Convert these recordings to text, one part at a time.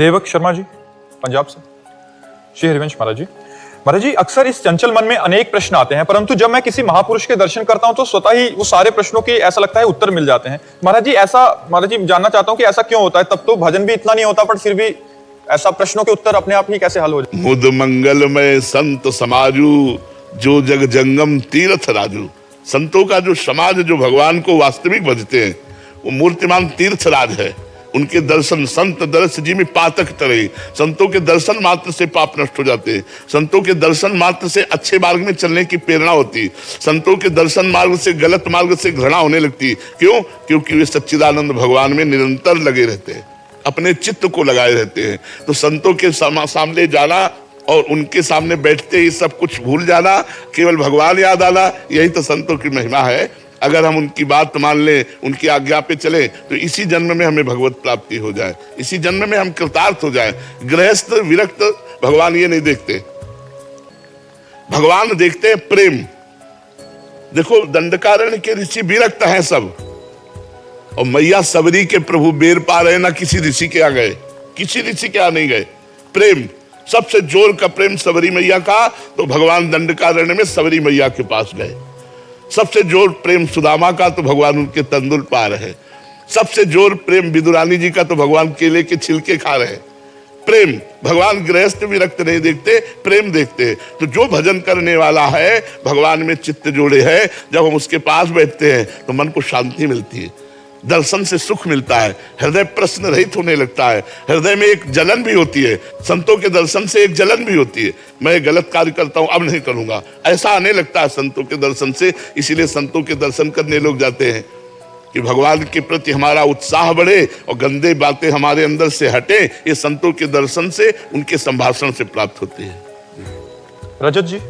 देवक शर्मा जी, पंजाब से। श्री हरिवंश महाराज जी। महाराज जी, अक्सर इस चंचल मन में अनेक प्रश्न आते हैं, परंतु जब मैं किसी महापुरुष के दर्शन करता हूं तो स्वतः ही वो सारे प्रश्नों के ऐसा लगता है उत्तर मिल जाते हैं। महाराज जी जानना चाहता हूं कि ऐसा क्यों होता है? तब तो भजन भी इतना नहीं होता, पर फिर भी ऐसा प्रश्नों के उत्तर अपने आप ही कैसे हल हो जाते? मुद मंगलमय संत समाजू, जो जग जंगम तीर्थ राजू। संतों का जो समाज, जो भगवान को वास्तविक भजते हैं, वो मूर्तिमान तीर्थ राज है। उनके दर्शन संत दर्श जी में पातक तरे। संतों के दर्शन मात्र से पाप नष्ट हो जाते हैं। संतों के दर्शन मात्र से अच्छे मार्ग में चलने की प्रेरणा होती। संतों के दर्शन मार्ग से गलत मार्ग से घृणा होने लगती। क्यों? क्योंकि वे सच्चिदानंद भगवान में निरंतर लगे रहते हैं, अपने चित्त को लगाए रहते हैं। तो संतों के सामने जाना और उनके सामने बैठते ही सब कुछ भूल जाना, केवल भगवान याद आना, यही तो संतों की महिमा है। अगर हम उनकी बात मान लें, उनकी आज्ञा पे चले, तो इसी जन्म में हमें भगवत प्राप्ति हो जाए, इसी जन्म में हम कृतार्थ हो जाए। गृहस्थ विरक्त भगवान ये नहीं देखते, भगवान देखते हैं प्रेम। देखो, दंडकारण्य के ऋषि विरक्त हैं सब, और मैया सबरी के प्रभु बेर पा रहे, ना किसी ऋषि के आ गए, किसी ऋषि के आ नहीं गए। प्रेम, सबसे जोर का प्रेम सबरी मैया का, तो भगवान दंडकारण्य में सबरी मैया के पास गए। सबसे जोर प्रेम सुदामा का, तो भगवान उनके तंदुल पा रहे। सबसे जोर प्रेम विदुरानी जी का, तो भगवान केले के छिलके खा रहे। प्रेम, भगवान गृहस्थ विरक्त नहीं देखते, प्रेम देखते। तो जो भजन करने वाला है, भगवान में चित्त जोड़े है, जब हम उसके पास बैठते हैं तो मन को शांति मिलती है, दर्शन से सुख मिलता है, हृदय प्रश्न रहित होने लगता है, हृदय में एक जलन भी होती है। संतों के दर्शन से एक जलन भी होती है, मैं गलत कार्य करता हूं, अब नहीं करूंगा, ऐसा आने लगता है संतों के दर्शन से। इसीलिए संतों के दर्शन करने लोग जाते हैं कि भगवान के प्रति हमारा उत्साह बढ़े और गंदे बातें हमारे अंदर से हटे। ये संतों के दर्शन से, उनके संभाषण से प्राप्त होती है। रजत जी,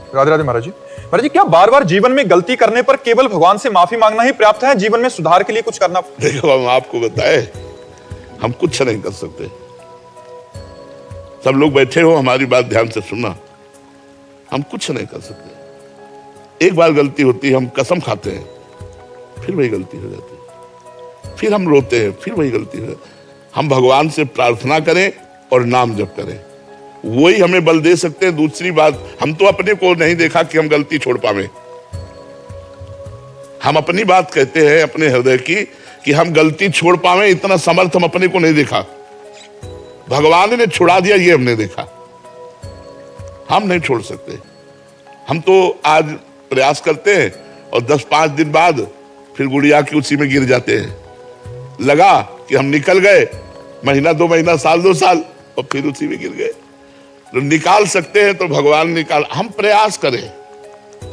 राधे राधे महाराज जी। महाराज जी, क्या बार बार जीवन में गलती करने पर केवल भगवान से माफी मांगना ही पर्याप्त है? जीवन में सुधार के लिए कुछ करना? देखो, हम आपको बताए, हम कुछ नहीं कर सकते। सब लोग बैठे हो, हमारी बात ध्यान से सुनना, हम कुछ नहीं कर सकते। एक बार गलती होती है, हम कसम खाते हैं, फिर वही गलती हो जाती है, फिर हम रोते हैं, फिर वही गलती हो जाती है। हम भगवान से प्रार्थना करें और नाम जप करें, वही हमें बल दे सकते हैं। दूसरी बात, हम तो अपने को नहीं देखा कि हम गलती छोड़ पावे। हम अपनी बात कहते हैं अपने हृदय की कि हम गलती छोड़ पावे, इतना समर्थ हम अपने को नहीं देखा। भगवान ने छुड़ा दिया, ये हमने देखा। हम नहीं छोड़ सकते। हम तो आज प्रयास करते हैं और 10-5 दिन बाद फिर गुड़िया की उसी में गिर जाते हैं। लगा कि हम निकल गए, महीना 2 महीना, साल 2 साल, और फिर उसी में गिर गए। तो निकाल सकते हैं तो भगवान निकाल। हम प्रयास करें,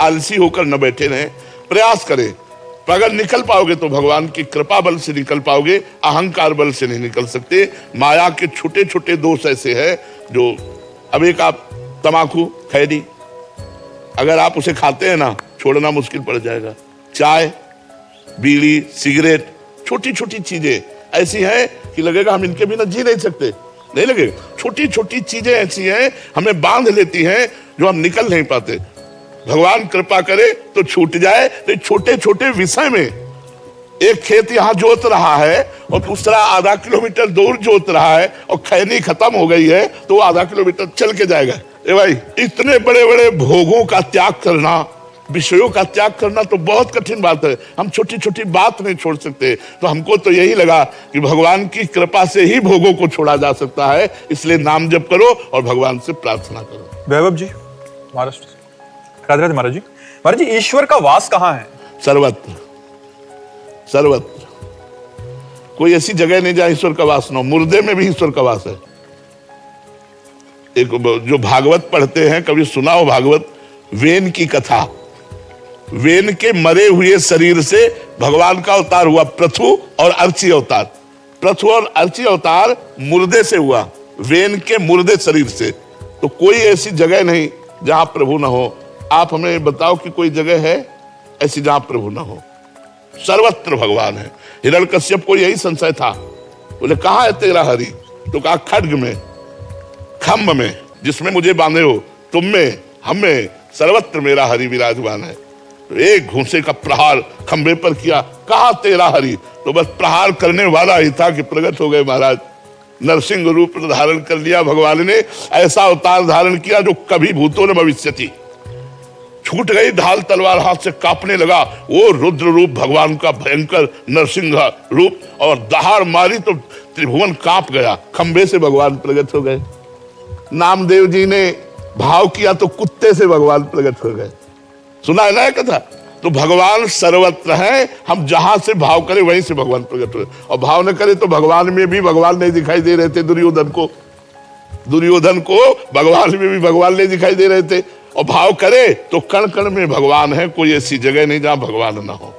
आलसी होकर न बैठे रहें, प्रयास करें। तो अगर निकल पाओगे तो भगवान की कृपा बल से निकल पाओगे, अहंकार बल से नहीं निकल सकते। माया के छोटे छोटे दोष ऐसे हैं जो, अब एक आप तमाकू खैरी, अगर आप उसे खाते हैं ना, छोड़ना मुश्किल पड़ जाएगा। चाय, बीड़ी, सिगरेट, छोटी छोटी चीजें ऐसी हैं कि लगेगा हम इनके बिना जी नहीं सकते, नहीं लगे। छोटी छोटी चीजें ऐसी हैं, हमें बांध लेती हैं, जो हम निकल नहीं पाते। भगवान कृपा करे तो छूट जाए। तो छोटे छोटे विषय में, एक खेत यहां जोत रहा है और दूसरा आधा किलोमीटर दूर जोत रहा है, और खैनी खत्म हो गई है तो आधा किलोमीटर चल के जाएगा। ए भाई, इतने बड़े बड़े भोगों का त्याग करना, विषयों का त्याग करना तो बहुत कठिन बात है। हम छोटी छोटी बात नहीं छोड़ सकते। तो हमको तो यही लगा कि भगवान की कृपा से ही भोगों को छोड़ा जा सकता है। इसलिए नाम जप करो और भगवान से प्रार्थना करो। वैभव जी, महाराष्ट्र। राधे राधे महाराज जी। महाराज जी, ईश्वर का वास कहाँ है? सर्वत्र, सर्वत्र। कोई ऐसी जगह नहीं जहां ईश्वर का वास न हो। मुर्दे में भी ईश्वर का वास है। एक जो भागवत पढ़ते हैं, कभी सुना हो भागवत, वेन की कथा। वेन के मरे हुए शरीर से भगवान का अवतार हुआ, पृथु और अर्ची अवतार। पृथु और अर्ची अवतार मुर्दे से हुआ, वेन के मुर्दे शरीर से। तो कोई ऐसी जगह नहीं जहां प्रभु ना हो। आप हमें बताओ कि कोई जगह है ऐसी जहां प्रभु ना हो? सर्वत्र भगवान है। हिरण्यकश्यप को यही संशय था, बोले कहां है तेरा हरि? तो कहा खड्ग में, खम्भ में, जिसमें मुझे बांधे हो, तुम में, हम में, सर्वत्र मेरा हरि विराजमान है। तो एक घूंसे का प्रहार खंबे पर किया, कहा तेरा हरि, तो बस प्रहार करने वाला ही था कि प्रकट हो गए महाराज। नरसिंह रूप धारण कर लिया भगवान ने, ऐसा अवतार धारण किया जो कभी भूतो न भविष्यति। छूट गई ढाल तलवार हाथ से, कांपने लगा वो रुद्र रूप भगवान का भयंकर नरसिंह रूप, और दहाड़ मारी तो त्रिभुवन कांप गया। खंबे से भगवान प्रकट हो गए। नामदेव जी ने भाव किया तो कुत्ते से भगवान प्रकट हो गए। सुना है ना कथा? तो भगवान सर्वत्र है, हम जहां से भाव करें वहीं से भगवान प्रकट हो, और भाव न करे तो भगवान में भी भगवान नहीं दिखाई दे रहे थे दुर्योधन को। दुर्योधन को भगवान में भी भगवान नहीं दिखाई दे रहे थे, और भाव करे तो कण कण में भगवान है, कोई ऐसी जगह नहीं जहां भगवान ना हो।